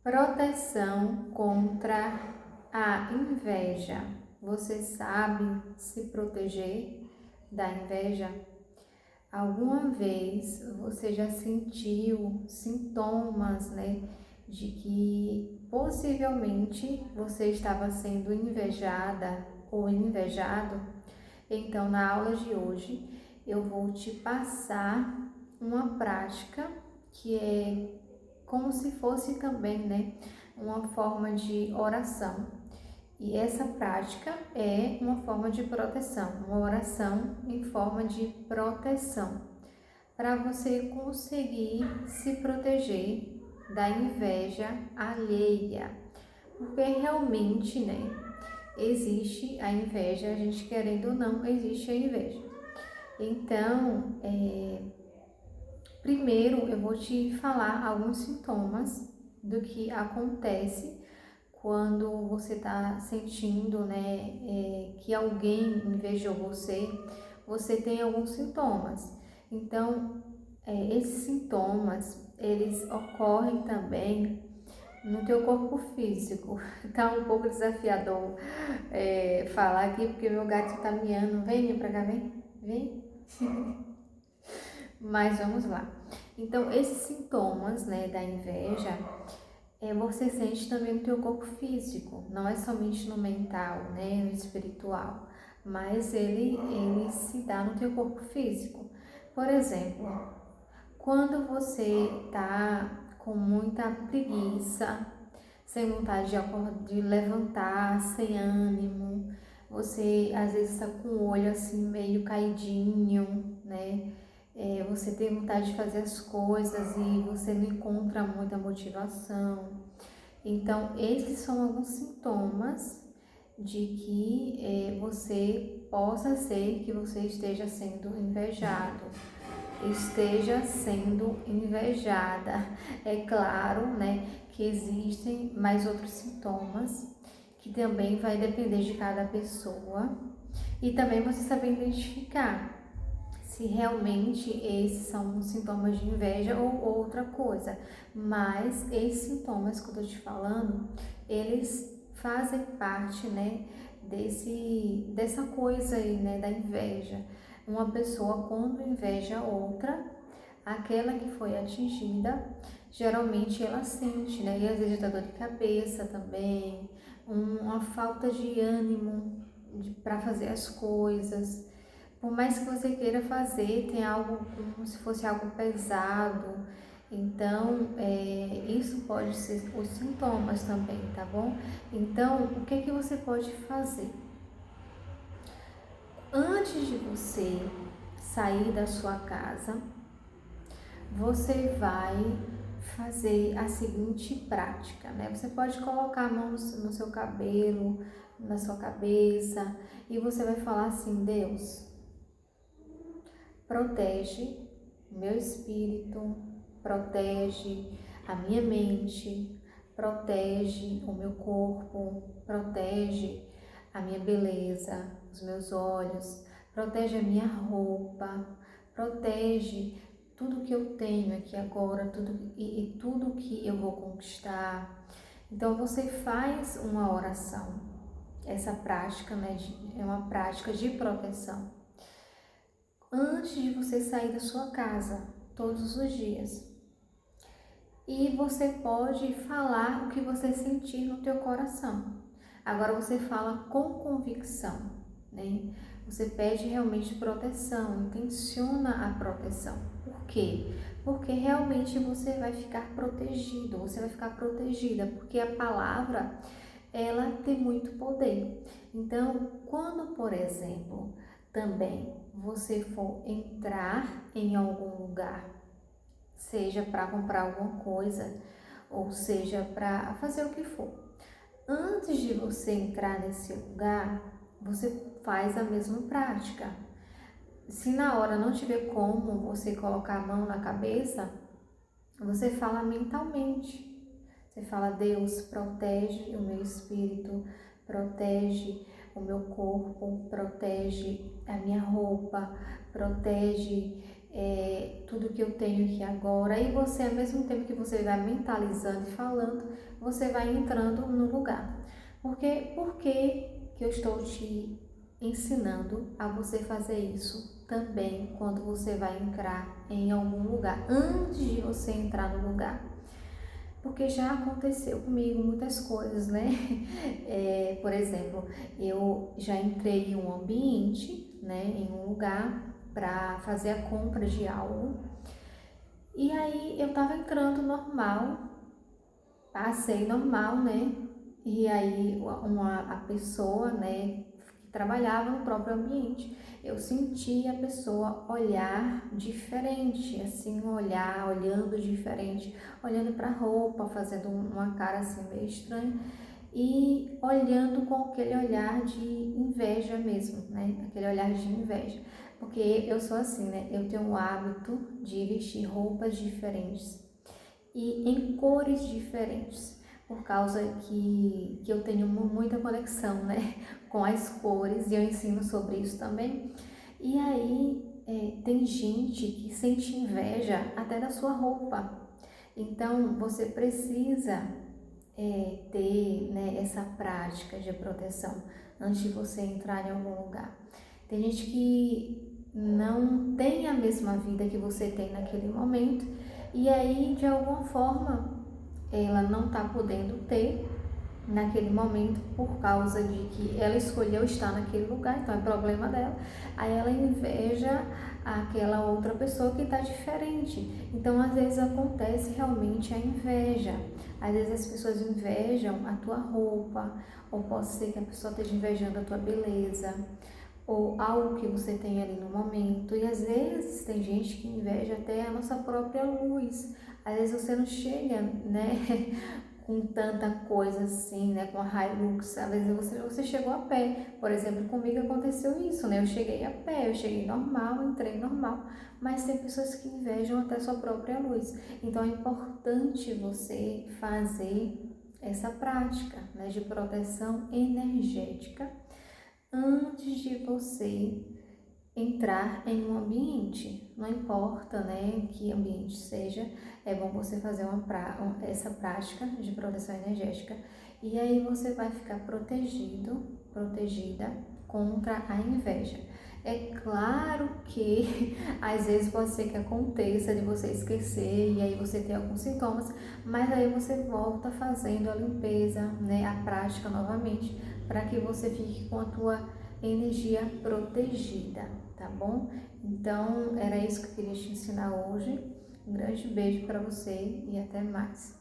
Proteção contra a inveja. Você sabe se proteger da inveja? Alguma vez você já sentiu sintomas, de que possivelmente você estava sendo invejada ou invejado? Então, na aula de hoje, eu vou te passar uma prática que é como se fosse também, uma forma de oração. E essa prática é uma forma de proteção, uma oração em forma de proteção, para você conseguir se proteger da inveja alheia. Porque realmente, existe a inveja, a gente querendo ou não, existe a inveja. Então, primeiro eu vou te falar alguns sintomas do que acontece quando você está sentindo, que alguém invejou você. Você tem alguns sintomas. Então, esses sintomas, eles ocorrem também no teu corpo físico. Tá um pouco desafiador falar aqui, porque meu gato tá miando. Vem pra cá, vem, vem. Mas vamos lá. Então, esses sintomas, da inveja, você sente também no teu corpo físico, não é somente no mental, no espiritual, mas ele se dá no teu corpo físico. Por exemplo, quando você tá com muita preguiça, sem vontade de levantar, sem ânimo, você às vezes está com o olho assim meio caidinho, você tem vontade de fazer as coisas e você não encontra muita motivação. Então, esses são alguns sintomas de que você possa ser que você esteja sendo invejado, esteja sendo invejada. É claro, que existem mais outros sintomas que também vai depender de cada pessoa e também você saber identificar se realmente esses são sintomas de inveja ou outra coisa. Mas esses sintomas que eu tô te falando, eles fazem parte, dessa coisa aí, da inveja. Uma pessoa quando inveja outra, aquela que foi atingida, geralmente ela sente, e às vezes dá dor de cabeça também, uma falta de ânimo para fazer as coisas. Por mais que você queira fazer, tem algo como se fosse algo pesado. Então, isso pode ser os sintomas também, tá bom? Então, o que você pode fazer? Antes de você sair da sua casa, você vai fazer a seguinte prática, Você pode colocar a mão no seu cabelo, na sua cabeça, e você vai falar assim: Deus, protege o meu espírito, protege a minha mente, protege o meu corpo, protege a minha beleza, os meus olhos, protege a minha roupa, protege tudo que eu tenho aqui agora, tudo que eu vou conquistar. Então você faz uma oração. Essa prática, é uma prática de proteção antes de você sair da sua casa, todos os dias. E você pode falar o que você sentir no teu coração. Agora você fala com convicção, Você pede realmente proteção, intenciona a proteção. Por quê? Porque realmente você vai ficar protegido, você vai ficar protegida, porque a palavra, ela tem muito poder. Então, quando, por exemplo, também você for entrar em algum lugar, seja para comprar alguma coisa, ou seja para fazer o que for, antes de você entrar nesse lugar, você faz a mesma prática. Se na hora não tiver como você colocar a mão na cabeça, você fala mentalmente. Você fala: Deus, protege o meu espírito, protege o meu corpo, protege a minha roupa, protege tudo que eu tenho aqui agora, e você, ao mesmo tempo que você vai mentalizando e falando, você vai entrando no lugar. Por que eu estou te ensinando a você fazer isso também quando você vai entrar em algum lugar, antes de você entrar no lugar? Porque já aconteceu comigo muitas coisas, né? Por exemplo, eu já entrei em um ambiente, né, em um lugar para fazer a compra de algo, e aí eu tava entrando normal, passei normal, né? E aí a pessoa, né, que trabalhava no próprio ambiente, eu senti a pessoa olhar diferente, assim, olhando diferente, olhando para a roupa, fazendo uma cara assim meio estranha e olhando com aquele olhar de inveja mesmo, né? Aquele olhar de inveja. Porque eu sou assim, né? Eu tenho o hábito de vestir roupas diferentes e em cores diferentes, por causa que eu tenho muita conexão, né, com as cores, e eu ensino sobre isso também. E aí tem gente que sente inveja até da sua roupa. Então você precisa ter, né, essa prática de proteção antes de você entrar em algum lugar. Tem gente que não tem a mesma vida que você tem naquele momento, e aí de alguma forma ela não está podendo ter naquele momento por causa de que ela escolheu estar naquele lugar, então é problema dela. Aí ela inveja aquela outra pessoa que está diferente. Então às vezes acontece realmente a inveja. Às vezes as pessoas invejam a tua roupa, ou pode ser que a pessoa esteja invejando a tua beleza, ou algo que você tem ali no momento. E às vezes tem gente que inveja até a nossa própria luz. Às vezes você não chega, né, com tanta coisa assim, né, com a Hilux. Às vezes você chegou a pé. Por exemplo, comigo aconteceu isso, né? Eu cheguei a pé, eu cheguei normal, entrei normal, mas tem pessoas que invejam até sua própria luz. Então é importante você fazer essa prática, né, de proteção energética antes de você entrar em um ambiente. Não importa, né, que ambiente seja, é bom você fazer essa prática de proteção energética, e aí você vai ficar protegida contra a inveja. É claro que às vezes pode ser que aconteça de você esquecer e aí você ter alguns sintomas, mas aí você volta fazendo a limpeza, né, a prática novamente, para que você fique com a tua energia protegida, tá bom? Então, era isso que eu queria te ensinar hoje. Um grande beijo para você e até mais.